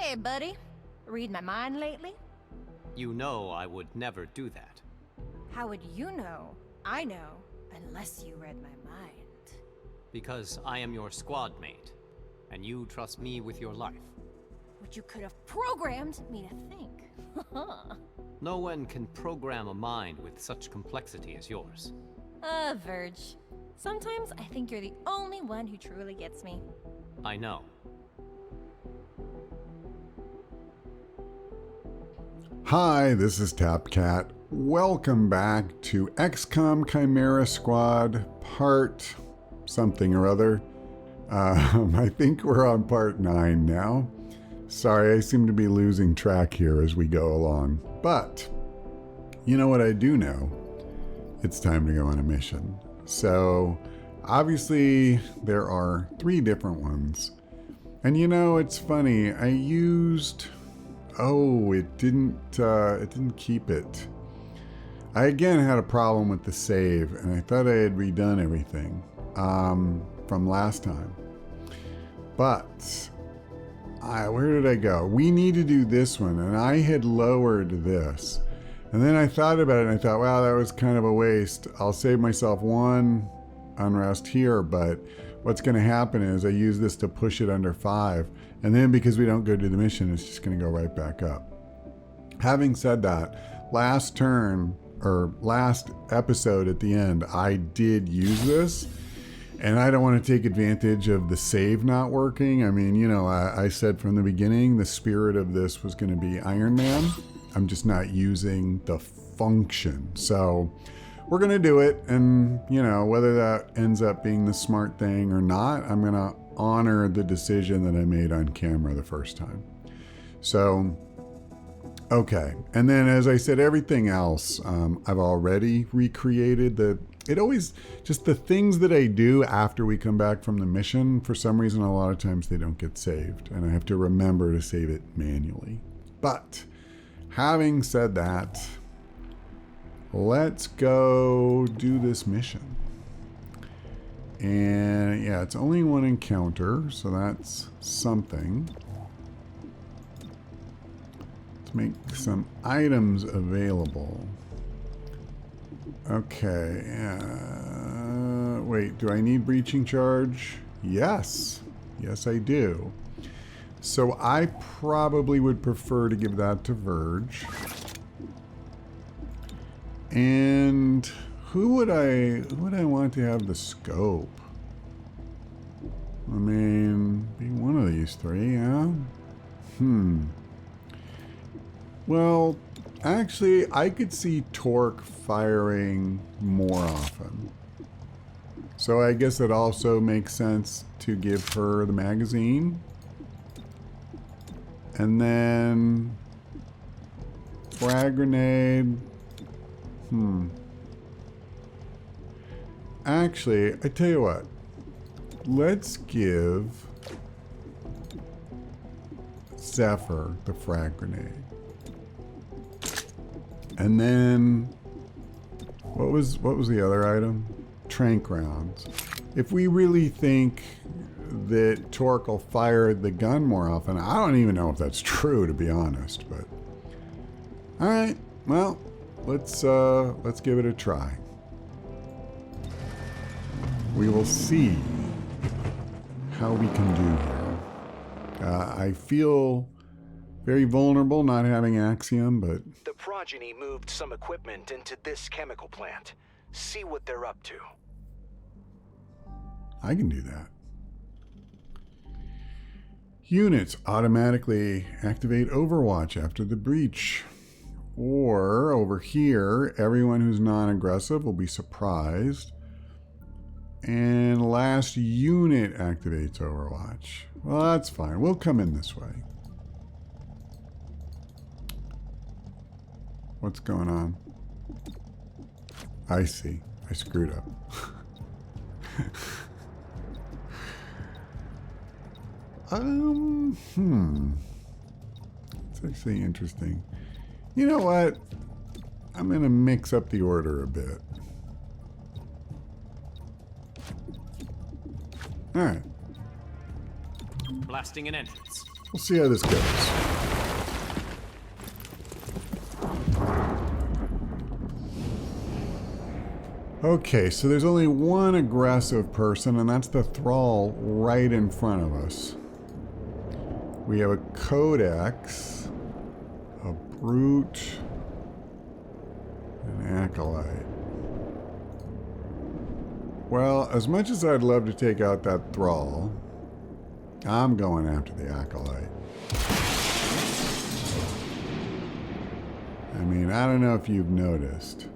Hey, buddy. Read my mind lately? You know I would never do that. How would you know? I know, unless you read my mind. Because I am your squad mate, and you trust me with your life. Which you could have programmed me to think. No one can program a mind with such complexity as yours. Verge. Sometimes I think you're the only one who truly gets me. I know. Hi, this is Tapcat. Welcome back to XCOM Chimera Squad, part something or other. I think we're on part 9 now. Sorry, I seem to be losing track here as we go along. But, you know what I do know? It's time to go on a mission. So, obviously, there are 3 different ones. And you know, it's funny, I used... Oh, it didn't keep it. I again had a problem with the save, and I thought I had redone everything from last time. But, where did I go? We need to do this one, and I had lowered this. And then I thought about it, and I thought, wow, that was kind of a waste. I'll save myself 1 unrest here, but what's going to happen is I use this to push it under 5. And then because we don't go to the mission, it's just going to go right back up. Having said that, last turn, or last episode at the end, I did use this. And I don't want to take advantage of the save not working. I mean, you know, I said from the beginning, the spirit of this was going to be Iron Man. I'm just not using the function. So we're going to do it. And, you know, whether that ends up being the smart thing or not, I'm going to honor the decision that I made on camera the first time. So, okay. And then, as I said, everything else, I've already recreated. Just the things that I do after we come back from the mission, for some reason, a lot of times they don't get saved. And I have to remember to save it manually. But, having said that, let's go do this mission. And yeah, it's only 1 encounter, so that's something. Let's make some items available. Okay. Wait, do I need breaching charge? Yes. Yes, I do. So I probably would prefer to give that to Verge. And who would I want to have the scope? I mean, be one of these 3, yeah? Well, actually, I could see Torque firing more often. So I guess it also makes sense to give her the magazine. And then frag grenade. Actually, I tell you what. Let's give Zephyr the frag grenade. And then what was the other item? Trank rounds. If we really think that Torque will fire the gun more often, I don't even know if that's true, to be honest, but all right. Well, let's give it a try. We will see how we can do here. I feel very vulnerable not having Axiom, but... The progeny moved some equipment into this chemical plant. See what they're up to. I can do that. Units automatically activate Overwatch after the breach. Or, over here, everyone who's non-aggressive will be surprised. And last unit activates Overwatch. Well, that's fine. We'll come in this way. What's going on? I see. I screwed up. It's actually interesting. You know what? I'm going to mix up the order a bit. All right. Blasting an entrance. We'll see how this goes. Okay, so there's only one aggressive person, and that's the thrall right in front of us. We have a codex, a brute, an acolyte. Well, as much as I'd love to take out that thrall, I'm going after the acolyte. I mean, I don't know if you've noticed,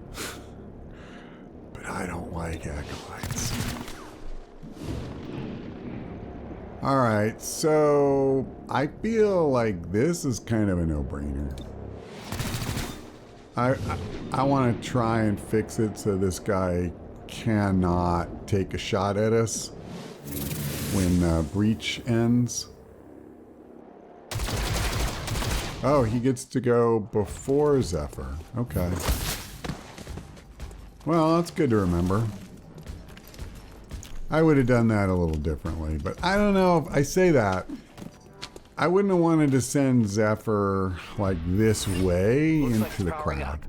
but I don't like acolytes. Alright, so I feel like this is kind of a no-brainer. I want to try and fix it so this guy cannot take a shot at us when breach ends. Oh, he gets to go before Zephyr. Okay. Well, that's good to remember. I would have done that a little differently, but I don't know if I say that. I wouldn't have wanted to send Zephyr like this way into the crowd.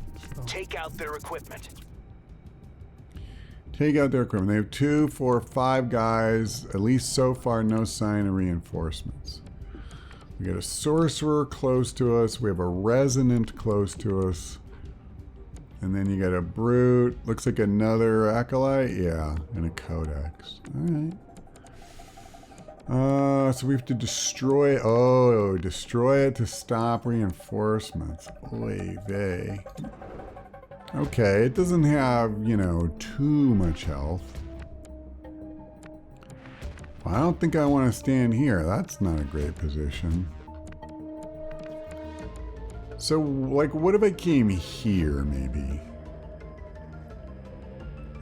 Take out their equipment. Take out their equipment. They have 2, 4, 5 guys. At least so far, no sign of reinforcements. We got a sorcerer close to us. We have a resonant close to us. And then you got a brute. Looks like another acolyte. Yeah, and a codex. All right. So we have to destroy. Oh, destroy it to stop reinforcements. Oy vey. Okay, it doesn't have, you know, too much health. Well, I don't think I want to stand here. That's not a great position. So, like, what if I came here, maybe?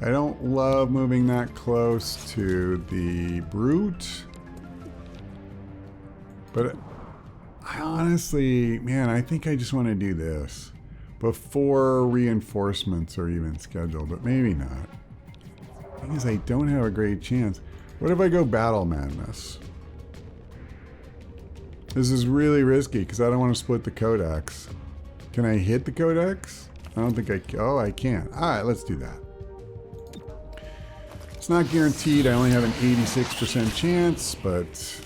I don't love moving that close to the brute. But I honestly, man, I think I just want to do this before reinforcements are even scheduled, but maybe not. Because I don't have a great chance. What if I go Battle Madness? This is really risky because I don't want to split the codex. Can I hit the codex? I don't think I can. Oh, I can. All right, let's do that. It's not guaranteed. I only have an 86% chance, but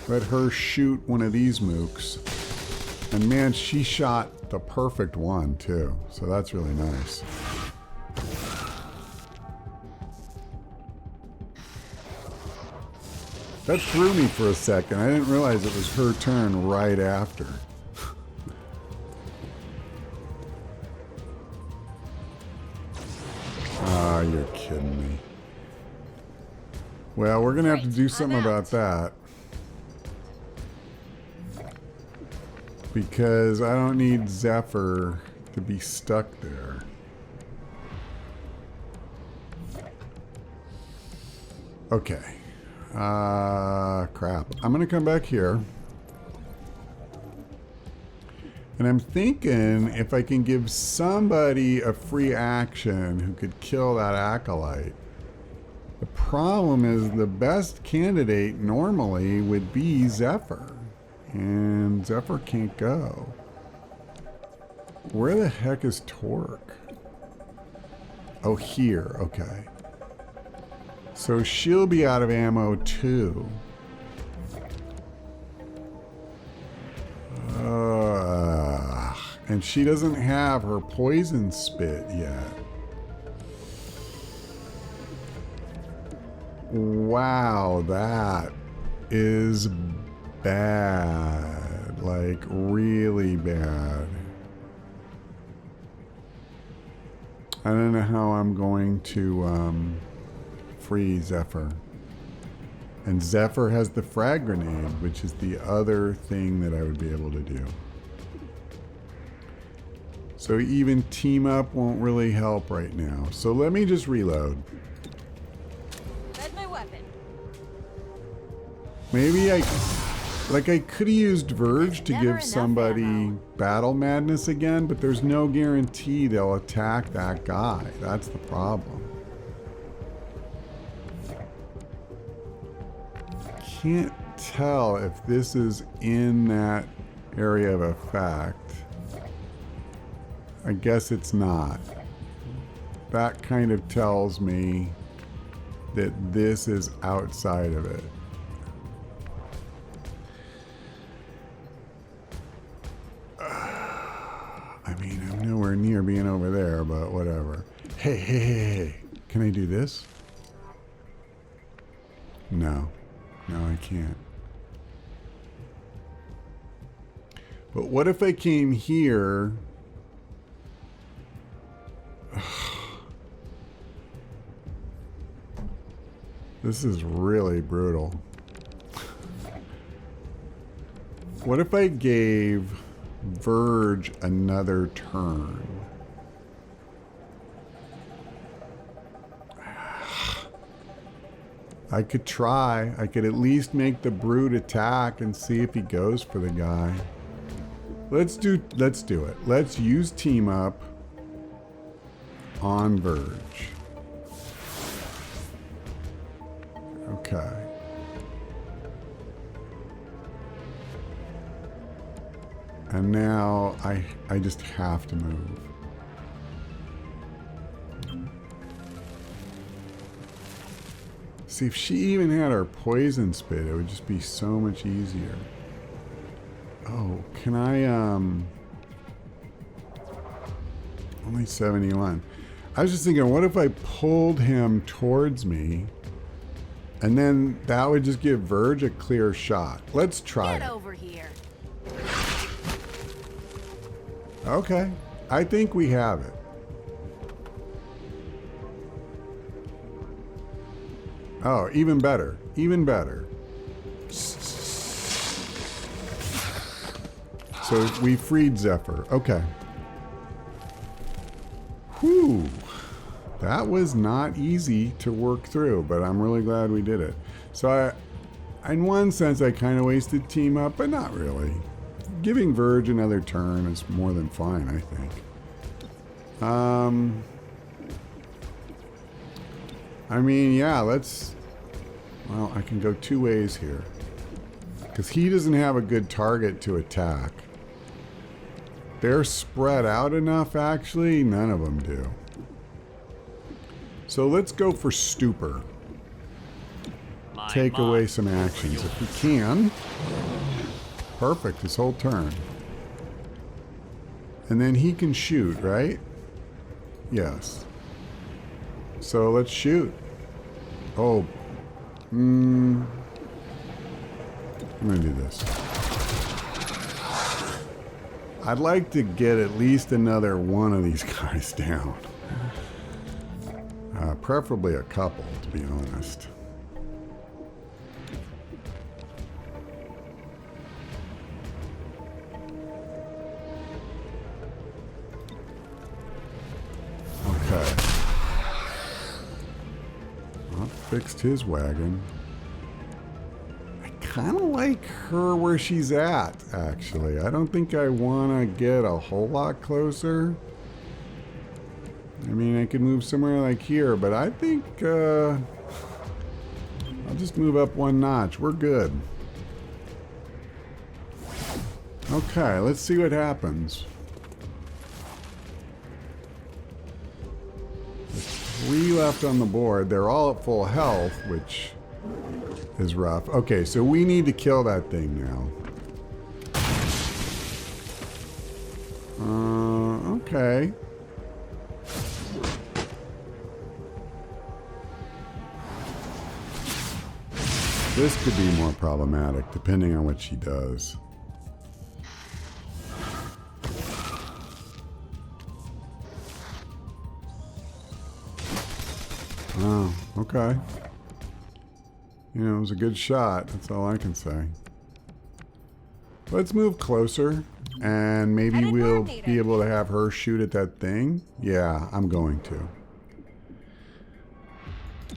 let her shoot one of these mooks. And man, she shot the perfect one too. So that's really nice. That threw me for a second. I didn't realize it was her turn right after. Ah, you're kidding me. Well, we're going to have to do something about that. Because I don't need Zephyr to be stuck there. Okay. Crap. I'm gonna come back here. And I'm thinking if I can give somebody a free action who could kill that acolyte. The problem is the best candidate normally would be Zephyr. And Zephyr can't go. Where the heck is Torque? Oh, here. Okay. So she'll be out of ammo too. And she doesn't have her poison spit yet. Wow, that is bad. Like, really bad. I don't know how I'm going to free Zephyr. And Zephyr has the frag grenade, which is the other thing that I would be able to do. So even team up won't really help right now. So let me just reload. That's my weapon. Maybe I could have used Verge to give somebody Battle Madness again, but there's no guarantee they'll attack that guy. That's the problem. Can't tell if this is in that area of effect. I guess it's not. That kind of tells me that this is outside of it. I mean, I'm nowhere near being over there, but whatever. Hey, hey, hey, hey. Can I do this? No. No, I can't. But what if I came here? This is really brutal. What if I gave Verge another turn? I could try. I could at least make the brute attack and see if he goes for the guy. Let's do it. Let's use team up on Verge. Okay. And now I just have to move. See, if she even had her poison spit, it would just be so much easier. Oh, can I, only 71. I was just thinking, what if I pulled him towards me, and then that would just give Verge a clear shot. Let's try Get it. over here. Okay, I think we have it. Oh, even better. Even better. So we freed Zephyr. Okay. Whew. That was not easy to work through, but I'm really glad we did it. So in one sense, I kind of wasted team up, but not really. Giving Verge another turn is more than fine, I think. I mean, yeah, let's... Well, I can go two ways here. Because he doesn't have a good target to attack. They're spread out enough, actually. None of them do. So let's go for Stupor. Take away some actions if we can. Perfect, his whole turn. And then he can shoot, right? Yes. So let's shoot. Oh. I'm gonna do this. I'd like to get at least another one of these guys down. Preferably a couple, to be honest. Okay. Well, fixed his wagon. I kind of like her where she's at, actually. I don't think I want to get a whole lot closer. I mean, I could move somewhere like here, but I think I'll just move up one notch. We're good. Okay, let's see what happens. There's 3 left on the board. They're all at full health, which is rough. Okay, so we need to kill that thing now. Okay. This could be more problematic, depending on what she does. Oh, okay. You know, it was a good shot. That's all I can say. Let's move closer, and maybe we'll be able to have her shoot at that thing. Yeah, I'm going to.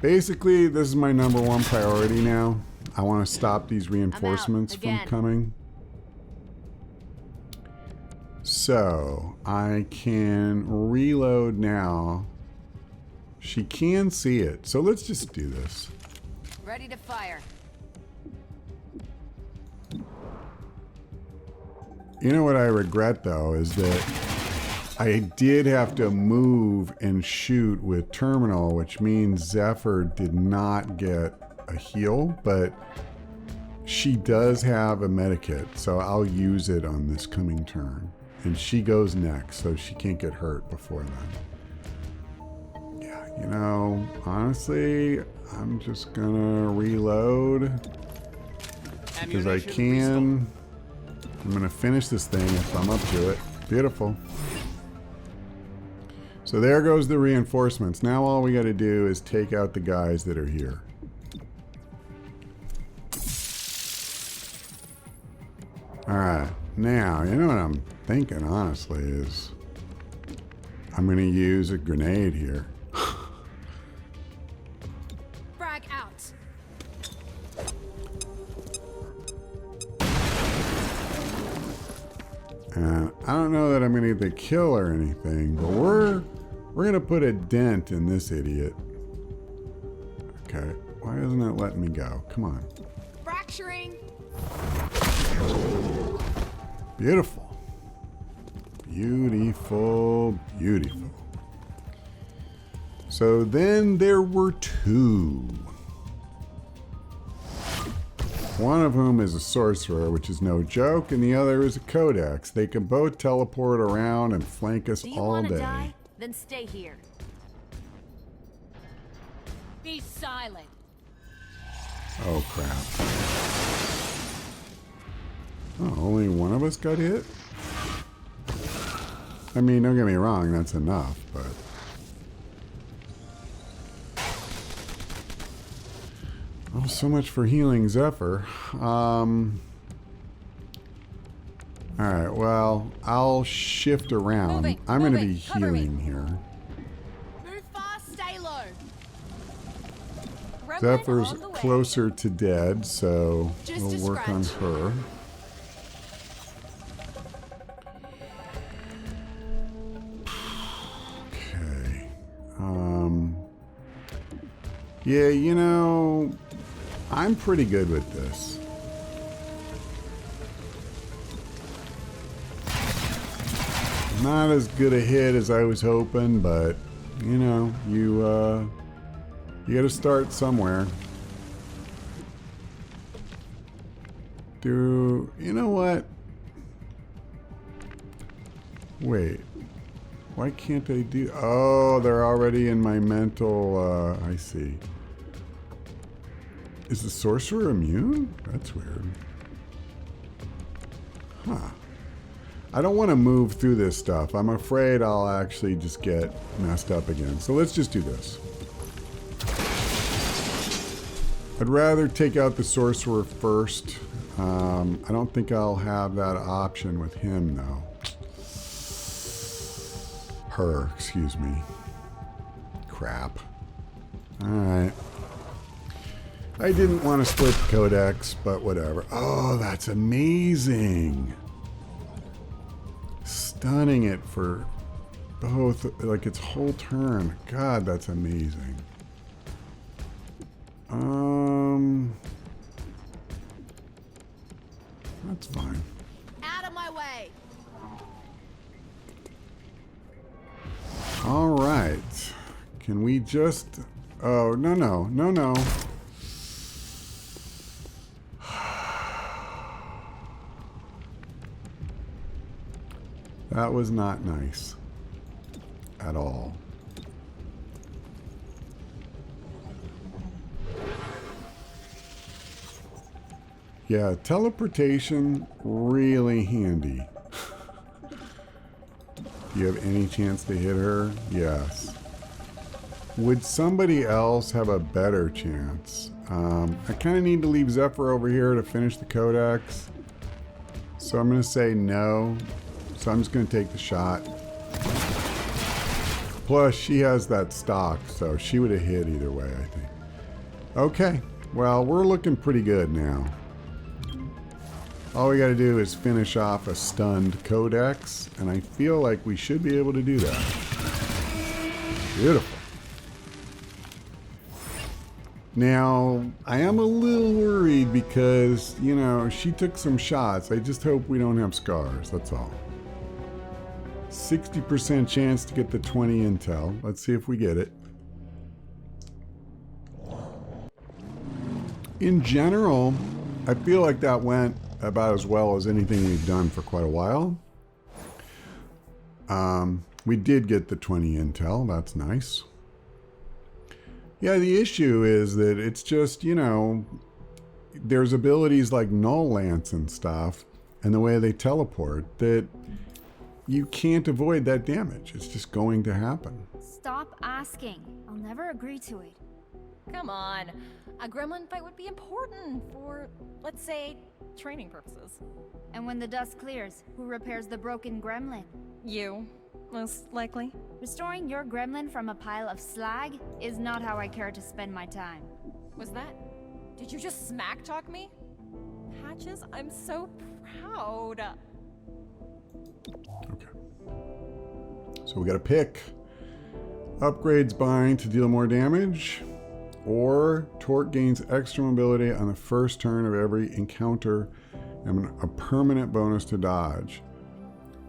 Basically, this is my #1 priority now. I want to stop these reinforcements from coming. So, I can reload now. She can see it, so let's just do this. Ready to fire. You know what I regret, though, is that I did have to move and shoot with terminal, which means Zephyr did not get a heal, but she does have a medikit, so I'll use it on this coming turn. And she goes next, so she can't get hurt before then. Yeah, you know, honestly, I'm just gonna reload because I can. I'm gonna finish this thing if I'm up to it. Beautiful. So there goes the reinforcements. Now all we gotta do is take out the guys that are here. Alright, now, you know what I'm thinking, honestly, is I'm going to use a grenade here. Frag out. And I don't know that I'm going to get the kill or anything, but we're going to put a dent in this idiot. Okay, why isn't it letting me go? Come on. Fracturing. Beautiful. Beautiful, beautiful. So then there were two. One of whom is a sorcerer, which is no joke, and the other is a codex. They can both teleport around and flank us all day. Die? Then stay here. Be silent. Oh, crap. Oh, only one of us got hit? I mean, don't get me wrong, that's enough, but... Oh, so much for healing Zephyr. Alright, well, I'll shift around. Moving, I'm going to moving, be cover me. healing here. Move fast, stay low. Zephyr's closer to dead, so we'll work on her. Okay. Yeah, you know, I'm pretty good with this. Not as good a hit as I was hoping, but you know, you got to start somewhere. You know what? Wait. Why can't I do... Oh, they're already in my mental... I see. Is the sorcerer immune? That's weird. Huh. I don't want to move through this stuff. I'm afraid I'll actually just get messed up again. So let's just do this. I'd rather take out the sorcerer first. I don't think I'll have that option with him, though. Her, excuse me. Crap. Alright. I didn't want to split the codex, but whatever. Oh, that's amazing. Stunning it for both, like its whole turn. God, that's amazing. That's fine. Out of my way. All right. Can we just... Oh, no. That was not nice. At all. Yeah, teleportation, really handy. Do you have any chance to hit her? Yes. Would somebody else have a better chance? I kind of need to leave Zephyr over here to finish the codex. So I'm going to say no. So I'm just going to take the shot. Plus, she has that stock, so she would have hit either way, I think. Okay. Well, we're looking pretty good now. All we got to do is finish off a stunned codex, and I feel like we should be able to do that. Beautiful. Now, I am a little worried because, you know, she took some shots. I just hope we don't have scars, that's all. 60% chance to get the 20 intel. Let's see if we get it. In general, I feel like that went about as well as anything we've done for quite a while. We did get the 20 intel. That's nice. Yeah, the issue is that it's just, you know, there's abilities like Null Lance and stuff, and the way they teleport, that you can't avoid that damage. It's just going to happen. Stop asking. I'll never agree to it. Come on. A gremlin fight would be important for, let's say, training purposes. And when the dust clears, who repairs the broken gremlin? You, most likely. Restoring your gremlin from a pile of slag is not how I care to spend my time. Was that? Did you just smack talk me? Patches, I'm so proud. Okay. So we got to pick. Upgrades bind to deal more damage, or Torque gains extra mobility on the first turn of every encounter and a permanent bonus to dodge.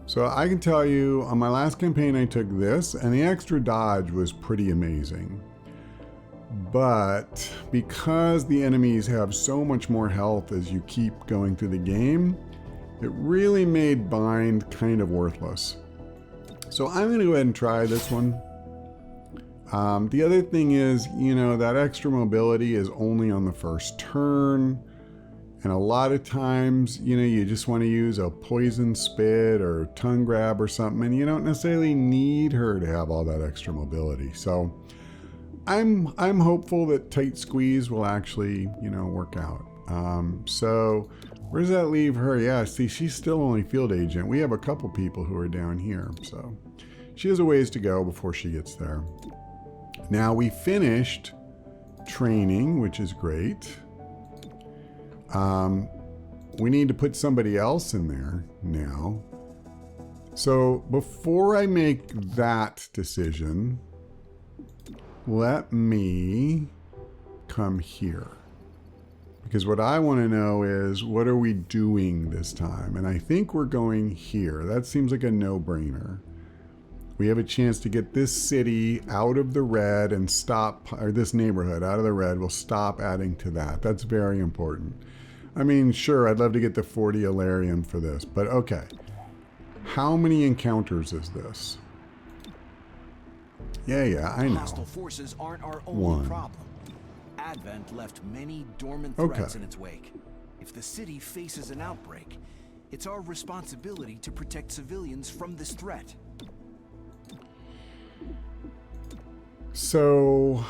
So I can tell you, on my last campaign I took this, and the extra dodge was pretty amazing. But because the enemies have so much more health as you keep going through the game, it really made bind kind of worthless. So I'm going to go ahead and try this one. The other thing is, you know, that extra mobility is only on the first turn. And a lot of times, you know, you just want to use a poison spit or tongue grab or something, and you don't necessarily need her to have all that extra mobility. So I'm hopeful that tight squeeze will actually, you know, work out. So where does that leave her? Yeah, see, she's still only field agent. We have a couple people who are down here, so she has a ways to go before she gets there. Now we finished training, which is great. We need to put somebody else in there now. So before I make that decision, let me come here. Because what I want to know is, what are we doing this time? And I think we're going here. That seems like a no-brainer. We have a chance to get this city out of the red and stop, or this neighborhood out of the red. We'll stop adding to that. That's very important. I mean, sure, I'd love to get the 40 Alarium for this, but okay. How many encounters is this? Yeah, I know. Hostile forces aren't our only problem. Advent left many dormant threats in its wake. If the city faces an outbreak, it's our responsibility to protect civilians from this threat. So,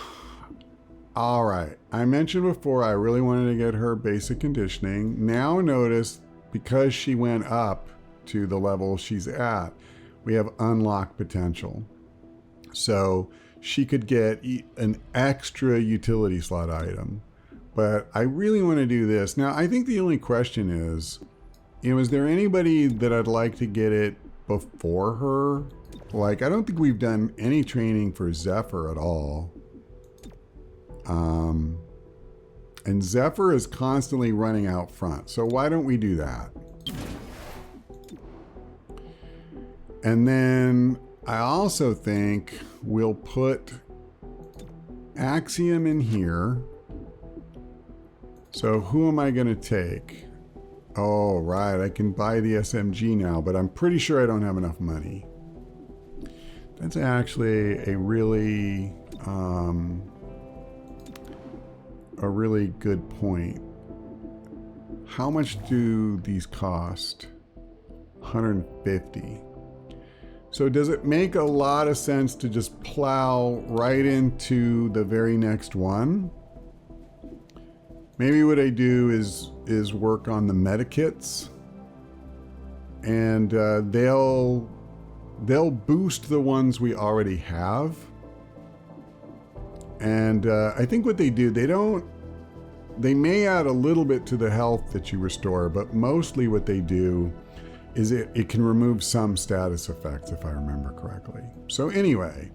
all right. I mentioned before I really wanted to get her basic conditioning. Now notice, because she went up to the level she's at, we have unlocked potential. So she could get an extra utility slot item. But I really want to do this. Now, I think the only question is, you know, is there anybody that I'd like to get it before her? Like, I don't think we've done any training for Zephyr at all. And Zephyr is constantly running out front. So why don't we do that? And then I also think we'll put Axiom in here. So who am I going to take? Oh, right. I can buy the SMG now, but I'm pretty sure I don't have enough money. That's actually a really good point. How much do these cost? 150. So does it make a lot of sense to just plow right into the very next one? Maybe what I do is work on the medikits, and they'll boost the ones we already have. And I think what they do, they may add a little bit to the health that you restore, but mostly what they do is it can remove some status effects, if I remember correctly. So anyway,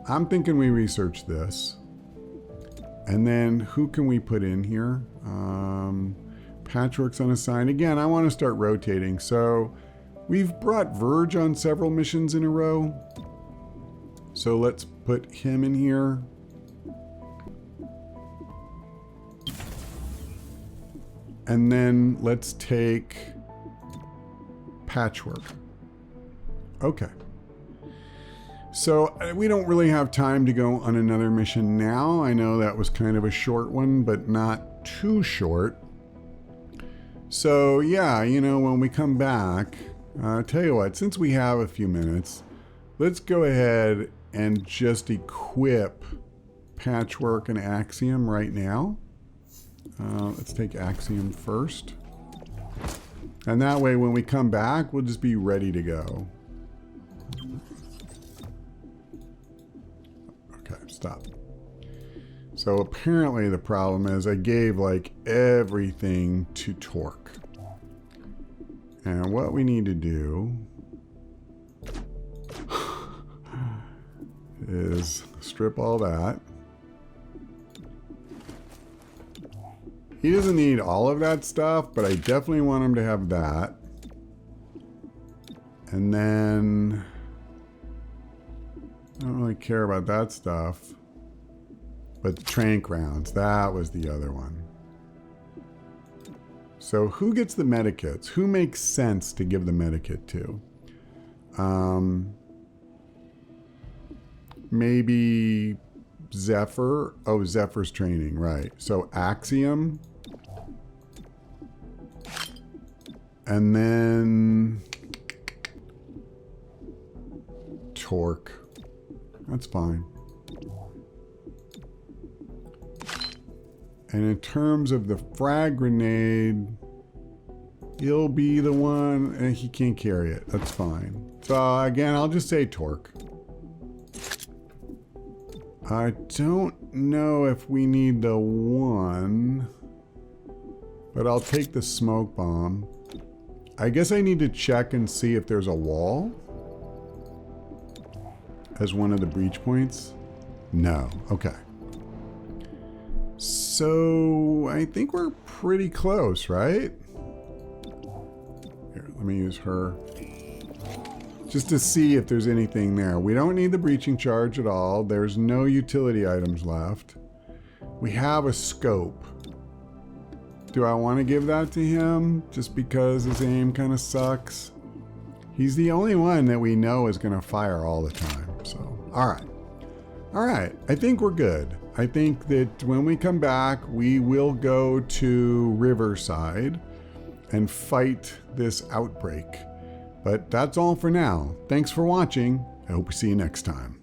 I'm thinking we research this. And then who can we put in here? Patchwork's unassigned. Again, I want to start rotating. So we've brought Verge on several missions in a row. So let's put him in here. And then let's take Patchwork. Okay. So we don't really have time to go on another mission now. I know that was kind of a short one, but not too short. So yeah, you know, when we come back, tell you what, since we have a few minutes, let's go ahead and just equip Patchwork and Axiom right now. Let's take Axiom first. And that way when we come back, we'll just be ready to go. Okay, stop. So apparently the problem is I gave like everything to Torque. And what we need to do is strip all that. He doesn't need all of that stuff, but I definitely want him to have that. And then I don't really care about that stuff. But trank rounds, that was the other one. So who gets the medikits? Who makes sense to give the medikit to? Maybe Zephyr. Oh, Zephyr's training, right. So Axiom. And then Torque. That's fine. And in terms of the frag grenade, he'll be the one, and he can't carry it. That's fine. So again, I'll just say Torque. I don't know if we need the one, but I'll take the smoke bomb. I guess I need to check and see if there's a wall as one of the breach points. No. Okay. So I think we're pretty close, right? Here, let me use her just to see if there's anything there. We don't need the breaching charge at all. There's no utility items left. We have a scope. Do I want to give that to him just because his aim kind of sucks? He's the only one that we know is going to fire all the time. So, all right. All right. I think we're good. I think that when we come back, we will go to Riverside and fight this outbreak. But that's all for now. Thanks for watching. I hope we see you next time.